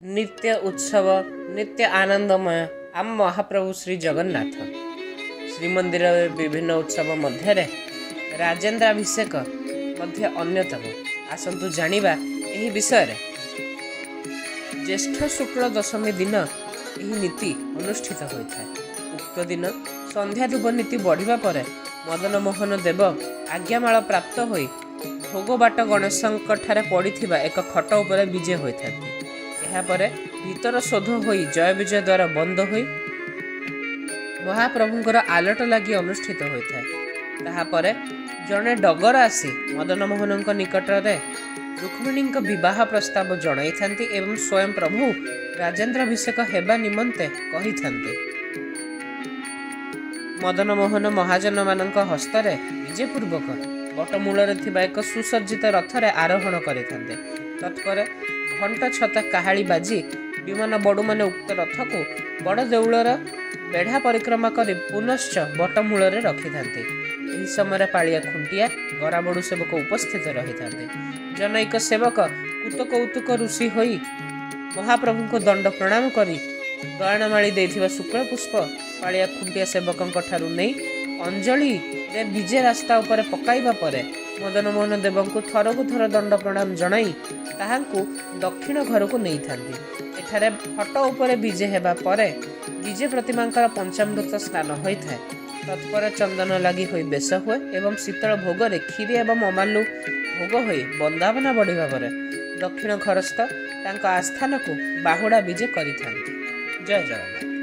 नित्य उत्सव नित्य आनंदमय आम महाप्रभु श्री जगन्नाथ श्रीमंदिर विभिन्न उत्सव मध्य राजेन्द्राभिषेक मध्य अन्यतम। आसतु जानिबा एही विषय ज्येष्ठ शुक्ल दशमी दिन यह नीति अनुष्ठित होता है। उक्त दिन संध्या धूप नीति बढ़िबा परे मदन मोहन देव आज्ञामाल प्राप्त होई भोग बाट गणेशंक ठारे पड़िथिबा एक खट उपरे विजय होता है। यापरे भीतर शोध होई जय विजय द्वारा बंद होई महाप्रभुंकर आलट लगी अनुष्ठित होता है। ताहापरे जड़े डगर आसी मदन मोहन निकट में रुक्मिणी बह प्रस्ताव जणाई एवं स्वयं प्रभु राजेन्द्राभिषेक हेबा निमंते कही थांती। मदन मोहन महाजन मानक हस्तरे विजयपूर्वक बटमूल एक सुसज्जित रथरे आरोहण करते। तत्पर घंट छता काहाली बाजी विमान बड़ू मैंने उक्त रथ को बड़ देउलर बेढ़ा परिक्रमा कर पुनश्च बटमूल रखि था। यह समय पालिया खुंटिया गरा बड़ू सेवक उपस्थित रही था। जनैक सेवक कुतक उतुक ऋषि होई महाप्रभु को दंड प्रणाम करी गयनामाली देथिबा शुक्ल पुष्प पालिया खुंटिया सेवक ठारू नहीं अंजलि रे विजय रास्ता उपर पकाइबा परे मदन मोहन देव को थरकु थर दंड प्रणाम जणाई ताहांकु दक्षिण घर को नहीं थांती। एठारे फट उपरे विजय हेबा परे विजय प्रतिमांकर पंचामृत स्नान होता है। तत्पर चंदन लगी हुई बेश हुए एवं शीतल भोगरे क्षीरी एवं अमालु भोग हो बंदावना बढ़िबा परे दक्षिण घरस्थ तांका आस्थान को बाहुड़ा विजय करिथांती। जय जगन्नाथ।